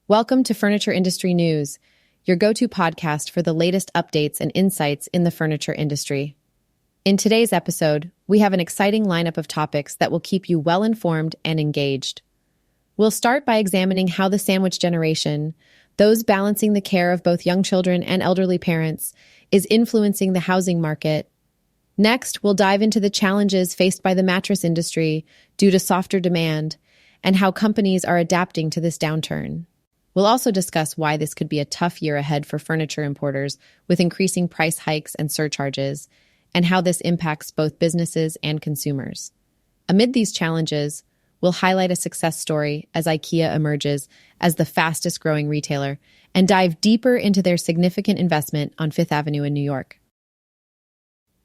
Welcome to Furniture Industry News, your go-to podcast for the latest updates and insights in the furniture industry. In today's episode, we have an exciting lineup of topics that will keep you well-informed and engaged. We'll start by examining how the sandwich generation, those balancing the care of both young children and elderly parents, is influencing the housing market. Next, we'll dive into the challenges faced by the mattress industry due to softer demand and how companies are adapting to this downturn. We'll also discuss why this could be a tough year ahead for furniture importers with increasing price hikes and surcharges, and how this impacts both businesses and consumers. Amid these challenges, we'll highlight a success story as IKEA emerges as the fastest growing retailer and dive deeper into their significant investment on Fifth Avenue in New York.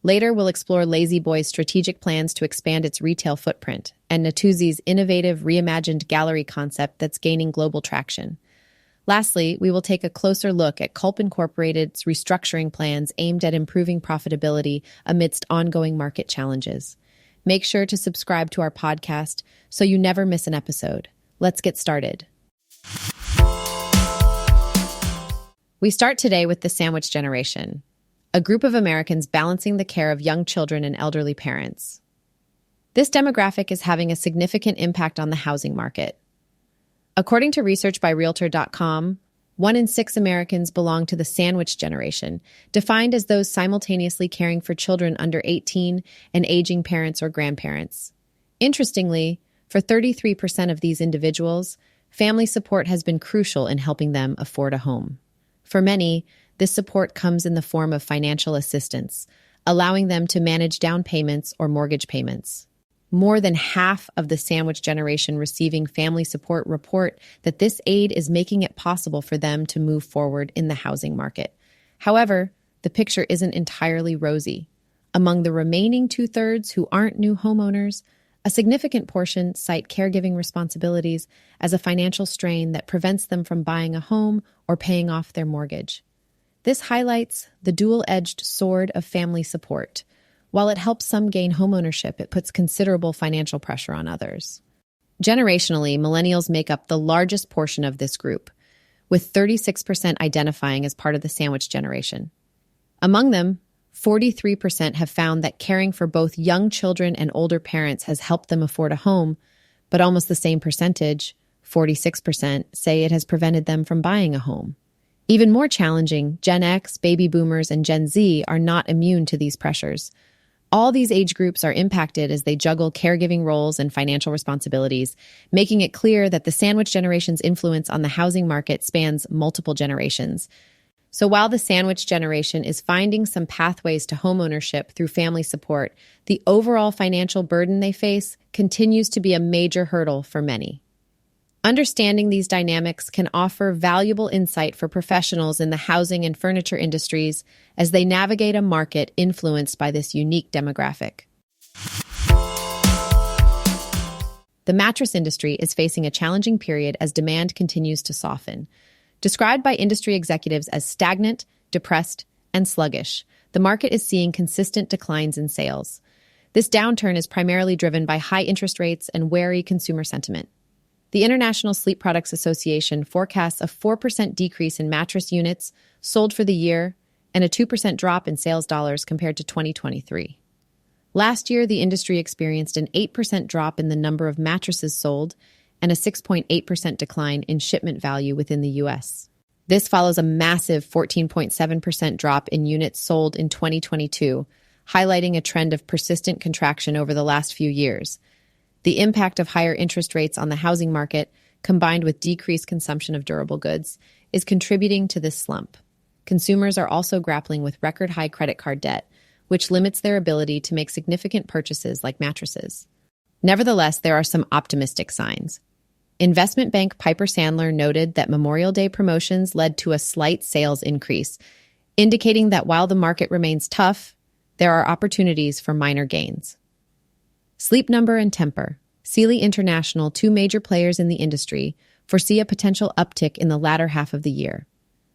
Later, we'll explore Lazy Boy's strategic plans to expand its retail footprint and Natuzzi's innovative reimagined gallery concept that's gaining global traction. Lastly, we will take a closer look at Culp Incorporated's restructuring plans aimed at improving profitability amidst ongoing market challenges. Make sure to subscribe to our podcast so you never miss an episode. Let's get started. We start today with the sandwich generation, a group of Americans balancing the care of young children and elderly parents. This demographic is having a significant impact on the housing market. According to research by Realtor.com, 1 in 6 Americans belong to the sandwich generation, defined as those simultaneously caring for children under 18 and aging parents or grandparents. Interestingly, for 33% of these individuals, family support has been crucial in helping them afford a home. For many, this support comes in the form of financial assistance, allowing them to manage down payments or mortgage payments. More than half of the sandwich generation receiving family support report that this aid is making it possible for them to move forward in the housing market. However, the picture isn't entirely rosy. Among the remaining 2/3 who aren't new homeowners, a significant portion cite caregiving responsibilities as a financial strain that prevents them from buying a home or paying off their mortgage. This highlights the dual-edged sword of family support. While it helps some gain homeownership, it puts considerable financial pressure on others. Generationally, millennials make up the largest portion of this group, with 36% identifying as part of the sandwich generation. Among them, 43% have found that caring for both young children and older parents has helped them afford a home, but almost the same percentage, 46%, say it has prevented them from buying a home. Even more challenging, Gen X, baby boomers, and Gen Z are not immune to these pressures. All these age groups are impacted as they juggle caregiving roles and financial responsibilities, making it clear that the sandwich generation's influence on the housing market spans multiple generations. So while the sandwich generation is finding some pathways to homeownership through family support, the overall financial burden they face continues to be a major hurdle for many. Understanding these dynamics can offer valuable insight for professionals in the housing and furniture industries as they navigate a market influenced by this unique demographic. The mattress industry is facing a challenging period as demand continues to soften. Described by industry executives as stagnant, depressed, and sluggish, the market is seeing consistent declines in sales. This downturn is primarily driven by high interest rates and wary consumer sentiment. The International Sleep Products Association forecasts a 4% decrease in mattress units sold for the year and a 2% drop in sales dollars compared to 2023. Last year, the industry experienced an 8% drop in the number of mattresses sold and a 6.8% decline in shipment value within the U.S. This follows a massive 14.7% drop in units sold in 2022, highlighting a trend of persistent contraction over the last few years. The impact of higher interest rates on the housing market, combined with decreased consumption of durable goods, is contributing to this slump. Consumers are also grappling with record-high credit card debt, which limits their ability to make significant purchases like mattresses. Nevertheless, there are some optimistic signs. Investment bank Piper Sandler noted that Memorial Day promotions led to a slight sales increase, indicating that while the market remains tough, there are opportunities for minor gains. Sleep Number and Tempur, Sealy International, 2 major players in the industry, foresee a potential uptick in the latter half of the year.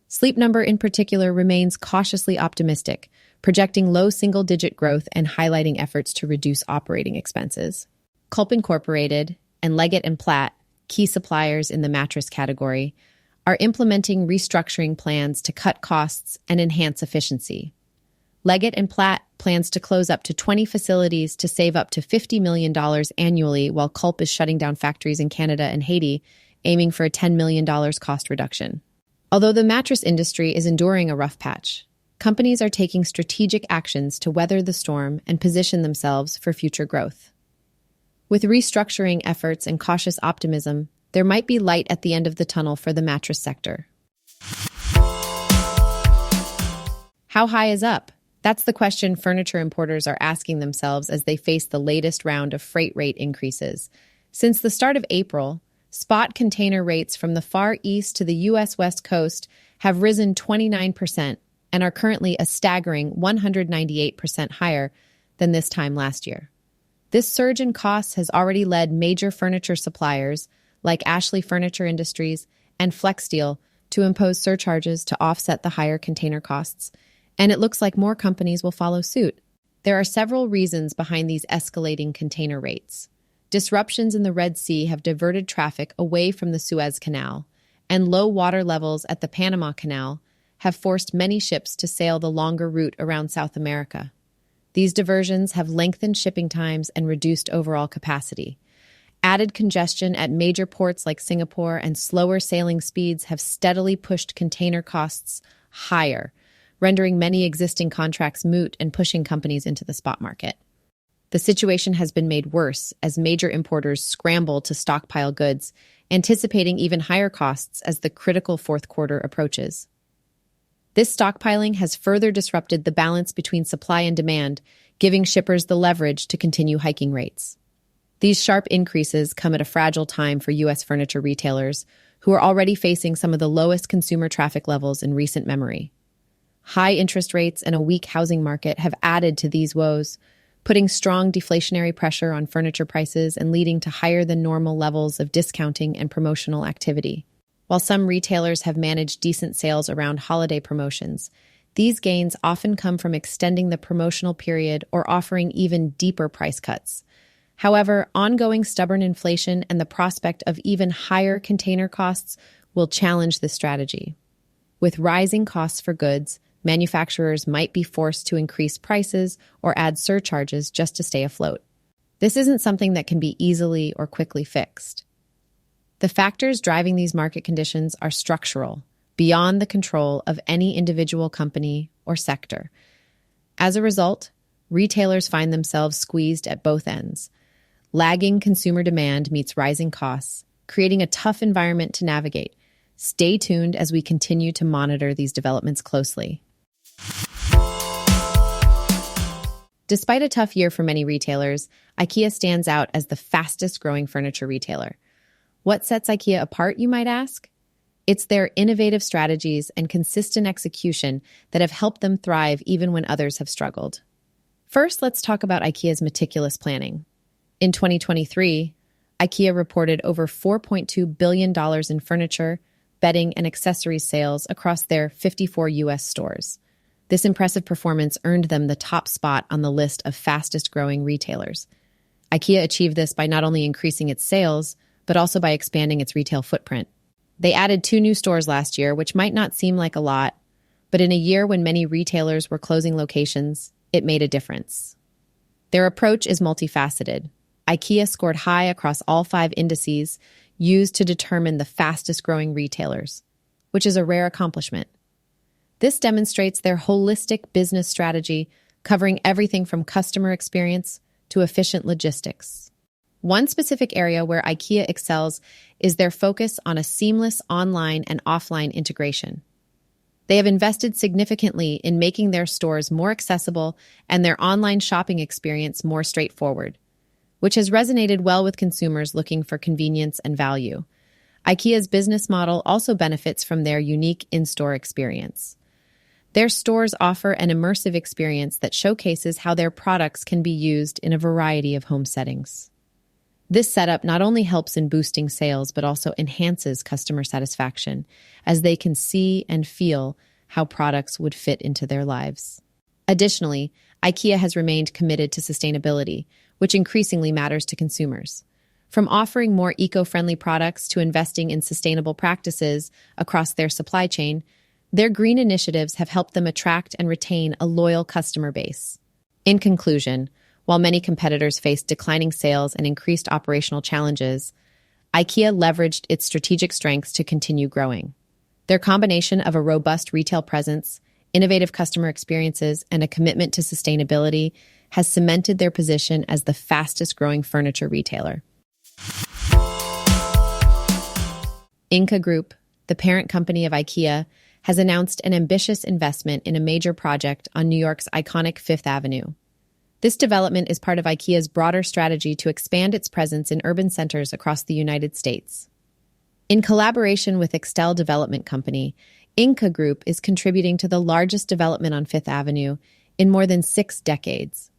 Sleep Number in particular remains cautiously optimistic, projecting low single-digit growth and highlighting efforts to reduce operating expenses. Culp Incorporated and Leggett & Platt, key suppliers in the mattress category, are implementing restructuring plans to cut costs and enhance efficiency. Leggett and Platt plans to close up to 20 facilities to save up to $50 million annually, while Culp is shutting down factories in Canada and Haiti, aiming for a $10 million cost reduction. Although the mattress industry is enduring a rough patch, companies are taking strategic actions to weather the storm and position themselves for future growth. With restructuring efforts and cautious optimism, there might be light at the end of the tunnel for the mattress sector. How high is up? That's the question furniture importers are asking themselves as they face the latest round of freight rate increases. Since the start of April, spot container rates from the Far East to the U.S. West Coast have risen 29% and are currently a staggering 198% higher than this time last year. This surge in costs has already led major furniture suppliers like Ashley Furniture Industries and FlexSteel to impose surcharges to offset the higher container costs, and it looks like more companies will follow suit. There are several reasons behind these escalating container rates. Disruptions in the Red Sea have diverted traffic away from the Suez Canal, and low water levels at the Panama Canal have forced many ships to sail the longer route around South America. These diversions have lengthened shipping times and reduced overall capacity. Added congestion at major ports like Singapore and slower sailing speeds have steadily pushed container costs higher, rendering many existing contracts moot and pushing companies into the spot market. The situation has been made worse as major importers scramble to stockpile goods, anticipating even higher costs as the critical fourth quarter approaches. This stockpiling has further disrupted the balance between supply and demand, giving shippers the leverage to continue hiking rates. These sharp increases come at a fragile time for U.S. furniture retailers, who are already facing some of the lowest consumer traffic levels in recent memory. High interest rates and a weak housing market have added to these woes, putting strong deflationary pressure on furniture prices and leading to higher than normal levels of discounting and promotional activity. While some retailers have managed decent sales around holiday promotions, these gains often come from extending the promotional period or offering even deeper price cuts. However, ongoing stubborn inflation and the prospect of even higher container costs will challenge this strategy. With rising costs for goods, manufacturers might be forced to increase prices or add surcharges just to stay afloat. This isn't something that can be easily or quickly fixed. The factors driving these market conditions are structural, beyond the control of any individual company or sector. As a result, retailers find themselves squeezed at both ends. Lagging consumer demand meets rising costs, creating a tough environment to navigate. Stay tuned as we continue to monitor these developments closely. Despite a tough year for many retailers, IKEA stands out as the fastest-growing furniture retailer. What sets IKEA apart, you might ask? It's their innovative strategies and consistent execution that have helped them thrive even when others have struggled. First, let's talk about IKEA's meticulous planning. In 2023, IKEA reported over $4.2 billion in furniture, bedding, and accessories sales across their 54 U.S. stores. This impressive performance earned them the top spot on the list of fastest-growing retailers. IKEA achieved this by not only increasing its sales, but also by expanding its retail footprint. They added 2 new stores last year, which might not seem like a lot, but in a year when many retailers were closing locations, it made a difference. Their approach is multifaceted. IKEA scored high across all 5 indices used to determine the fastest-growing retailers, which is a rare accomplishment. This demonstrates their holistic business strategy, covering everything from customer experience to efficient logistics. One specific area where IKEA excels is their focus on a seamless online and offline integration. They have invested significantly in making their stores more accessible and their online shopping experience more straightforward, which has resonated well with consumers looking for convenience and value. IKEA's business model also benefits from their unique in-store experience. Their stores offer an immersive experience that showcases how their products can be used in a variety of home settings. This setup not only helps in boosting sales, but also enhances customer satisfaction, as they can see and feel how products would fit into their lives. Additionally, IKEA has remained committed to sustainability, which increasingly matters to consumers. From offering more eco-friendly products to investing in sustainable practices across their supply chain, their green initiatives have helped them attract and retain a loyal customer base. In conclusion, while many competitors faced declining sales and increased operational challenges, IKEA leveraged its strategic strengths to continue growing. Their combination of a robust retail presence, innovative customer experiences, and a commitment to sustainability has cemented their position as the fastest-growing furniture retailer. Ingka Group, the parent company of IKEA, has announced an ambitious investment in a major project on New York's iconic Fifth Avenue. This development is part of IKEA's broader strategy to expand its presence in urban centers across the United States. In collaboration with Extel Development Company, Ingka Group is contributing to the largest development on Fifth Avenue in more than 6 decades.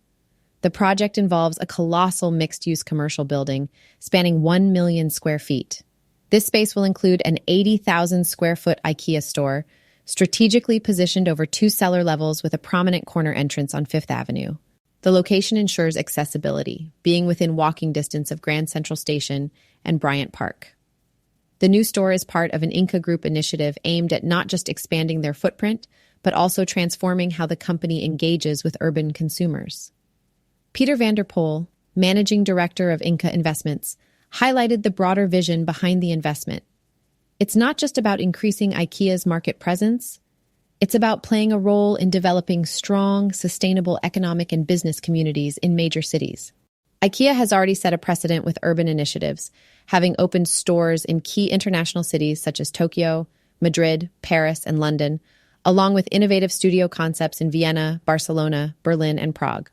The project involves a colossal mixed-use commercial building spanning 1 million square feet. This space will include an 80,000 square foot IKEA store, strategically positioned over 2 cellar levels with a prominent corner entrance on Fifth Avenue. The location ensures accessibility, being within walking distance of Grand Central Station and Bryant Park. The new store is part of an Ingka Group initiative aimed at not just expanding their footprint, but also transforming how the company engages with urban consumers. Peter van der Poel, managing director of Ingka Investments, highlighted the broader vision behind the investment. It's not just about increasing IKEA's market presence, it's about playing a role in developing strong, sustainable economic and business communities in major cities. IKEA has already set a precedent with urban initiatives, having opened stores in key international cities such as Tokyo, Madrid, Paris, and London, along with innovative studio concepts in Vienna, Barcelona, Berlin, and Prague.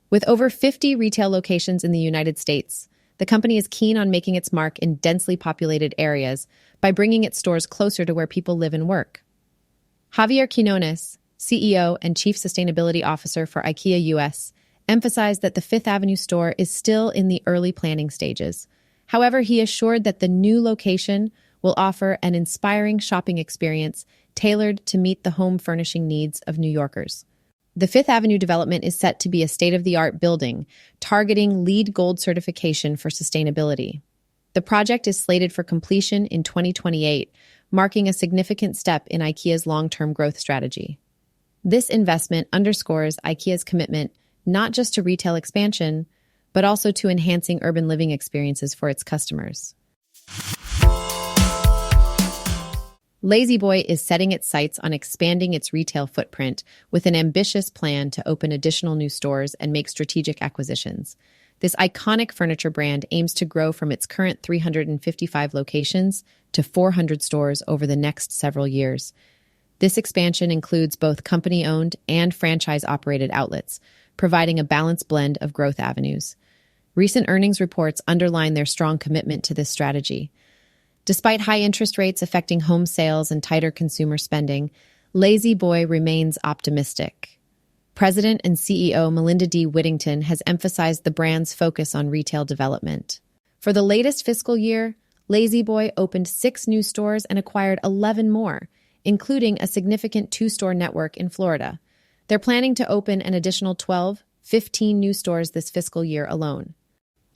With over 50 retail locations in the United States, the company is keen on making its mark in densely populated areas by bringing its stores closer to where people live and work. Javier Quinones, CEO and Chief Sustainability Officer for IKEA US, emphasized that the Fifth Avenue store is still in the early planning stages. However, he assured that the new location will offer an inspiring shopping experience tailored to meet the home furnishing needs of New Yorkers. The Fifth Avenue development is set to be a state-of-the-art building, targeting LEED Gold certification for sustainability. The project is slated for completion in 2028, marking a significant step in IKEA's long-term growth strategy. This investment underscores IKEA's commitment not just to retail expansion, but also to enhancing urban living experiences for its customers. La-Z-Boy is setting its sights on expanding its retail footprint with an ambitious plan to open additional new stores and make strategic acquisitions. This iconic furniture brand aims to grow from its current 355 locations to 400 stores over the next several years. This expansion includes both company-owned and franchise-operated outlets, providing a balanced blend of growth avenues. Recent earnings reports underline their strong commitment to this strategy. Despite high interest rates affecting home sales and tighter consumer spending, La-Z-Boy remains optimistic. President and CEO Melinda D. Whittington has emphasized the brand's focus on retail development. For the latest fiscal year, La-Z-Boy opened 6 new stores and acquired 11 more, including a significant 2-store network in Florida. They're planning to open an additional 15 new stores this fiscal year alone.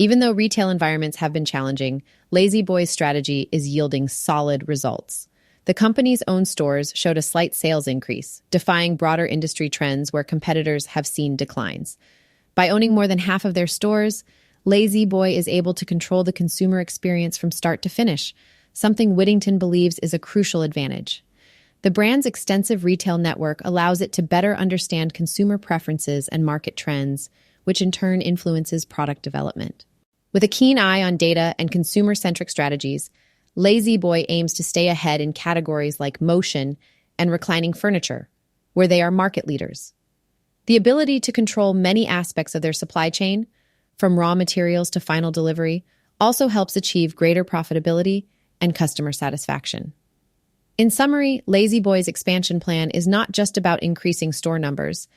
Even though retail environments have been challenging, La-Z-Boy's strategy is yielding solid results. The company's own stores showed a slight sales increase, defying broader industry trends where competitors have seen declines. By owning more than half of their stores, La-Z-Boy is able to control the consumer experience from start to finish, something Whittington believes is a crucial advantage. The brand's extensive retail network allows it to better understand consumer preferences and market trends, which in turn influences product development. With a keen eye on data and consumer-centric strategies, La-Z-Boy aims to stay ahead in categories like motion and reclining furniture, where they are market leaders. The ability to control many aspects of their supply chain, from raw materials to final delivery, also helps achieve greater profitability and customer satisfaction. In summary, La-Z-Boy's expansion plan is not just about increasing store numbers.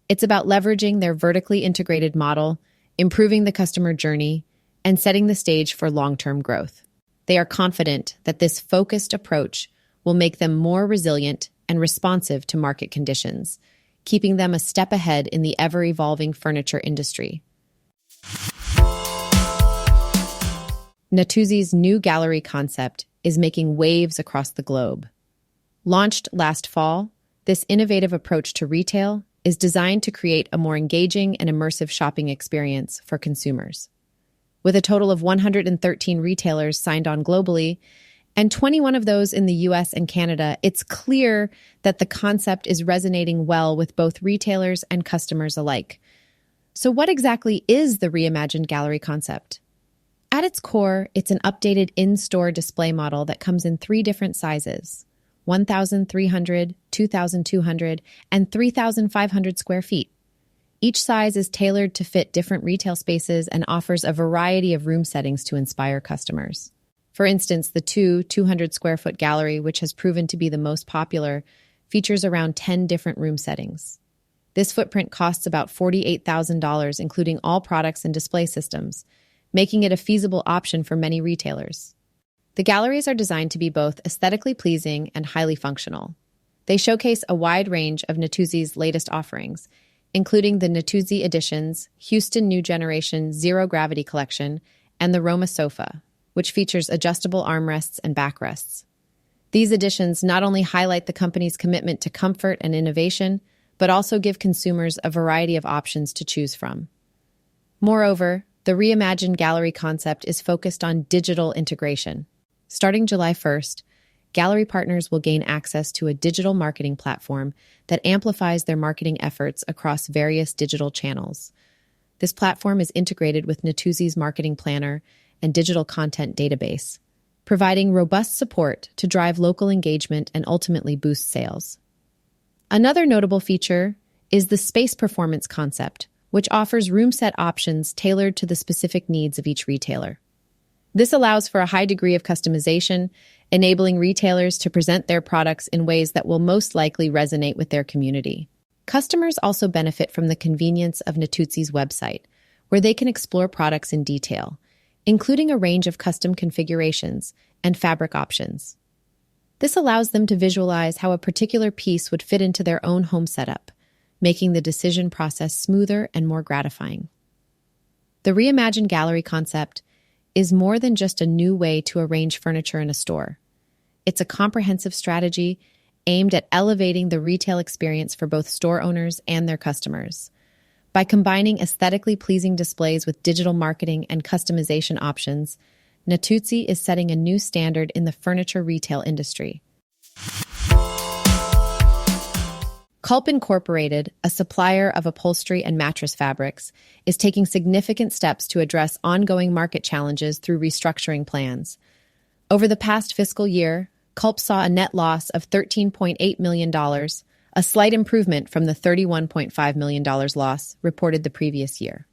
It's about leveraging their vertically integrated model, improving the customer journey, and setting the stage for long-term growth. They are confident that this focused approach will make them more resilient and responsive to market conditions, keeping them a step ahead in the ever-evolving furniture industry. Natuzzi's new gallery concept is making waves across the globe. Launched last fall, this innovative approach to retail is designed to create a more engaging and immersive shopping experience for consumers. With a total of 113 retailers signed on globally, and 21 of those in the US and Canada, it's clear that the concept is resonating well with both retailers and customers alike. So what exactly is the reimagined gallery concept? At its core, it's an updated in-store display model that comes in 3 different sizes: 1,300, 2,200, and 3,500 square feet. Each size is tailored to fit different retail spaces and offers a variety of room settings to inspire customers. For instance, the 200 square foot gallery, which has proven to be the most popular, features around 10 different room settings. This footprint costs about $48,000, including all products and display systems, making it a feasible option for many retailers. The galleries are designed to be both aesthetically pleasing and highly functional. They showcase a wide range of Natuzzi's latest offerings, including the Natuzzi Editions, Houston New Generation Zero Gravity Collection, and the Roma Sofa, which features adjustable armrests and backrests. These additions not only highlight the company's commitment to comfort and innovation, but also give consumers a variety of options to choose from. Moreover, the reimagined gallery concept is focused on digital integration. Starting July 1st, gallery partners will gain access to a digital marketing platform that amplifies their marketing efforts across various digital channels. This platform is integrated with Natuzzi's marketing planner and digital content database, providing robust support to drive local engagement and ultimately boost sales. Another notable feature is the space performance concept, which offers room set options tailored to the specific needs of each retailer. This allows for a high degree of customization, enabling retailers to present their products in ways that will most likely resonate with their community. Customers also benefit from the convenience of Natuzzi's website, where they can explore products in detail, including a range of custom configurations and fabric options. This allows them to visualize how a particular piece would fit into their own home setup, making the decision process smoother and more gratifying. The reimagined gallery concept is more than just a new way to arrange furniture in a store. It's a comprehensive strategy aimed at elevating the retail experience for both store owners and their customers. By combining aesthetically pleasing displays with digital marketing and customization options, Natuzzi is setting a new standard in the furniture retail industry. Culp Incorporated, a supplier of upholstery and mattress fabrics, is taking significant steps to address ongoing market challenges through restructuring plans. Over the past fiscal year, Culp saw a net loss of $13.8 million, a slight improvement from the $31.5 million loss reported the previous year.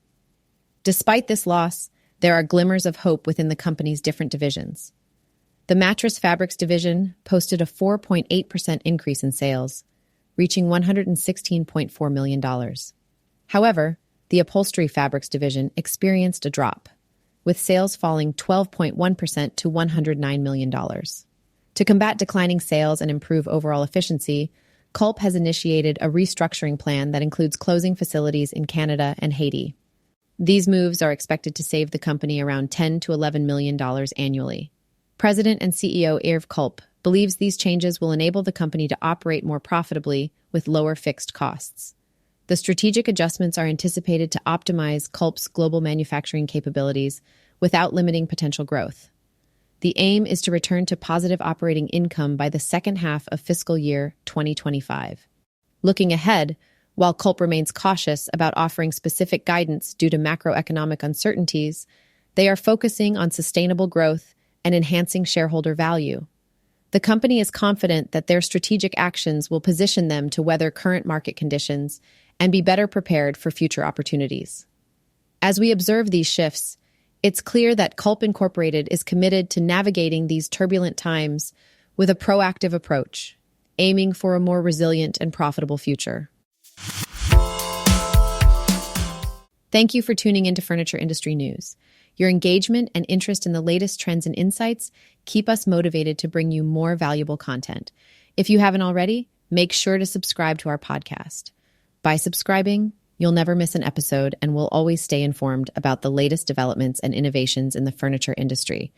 Despite this loss, there are glimmers of hope within the company's different divisions. The mattress fabrics division posted a 4.8% increase in sales, reaching $116.4 million. However, the upholstery fabrics division experienced a drop, with sales falling 12.1% to $109 million. To combat declining sales and improve overall efficiency, Culp has initiated a restructuring plan that includes closing facilities in Canada and Haiti. These moves are expected to save the company around $10 to $11 million annually. President and CEO Irv Culp believes these changes will enable the company to operate more profitably with lower fixed costs. The strategic adjustments are anticipated to optimize Culp's global manufacturing capabilities without limiting potential growth. The aim is to return to positive operating income by the second half of fiscal year 2025. Looking ahead, while Culp remains cautious about offering specific guidance due to macroeconomic uncertainties, they are focusing on sustainable growth and enhancing shareholder value. The company is confident that their strategic actions will position them to weather current market conditions and be better prepared for future opportunities. As we observe these shifts, it's clear that Culp Incorporated is committed to navigating these turbulent times with a proactive approach, aiming for a more resilient and profitable future. Thank you for tuning into Furniture Industry News. Your engagement and interest in the latest trends and insights keep us motivated to bring you more valuable content. If you haven't already, make sure to subscribe to our podcast. By subscribing, You'll never miss an episode and will always stay informed about the latest developments and innovations in the furniture industry.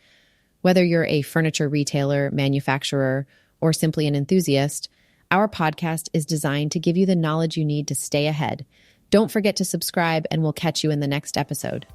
Whether you're a furniture retailer, manufacturer, or simply an enthusiast, our podcast is designed to give you the knowledge you need to stay ahead. Don't forget to subscribe, and we'll catch you in the next episode.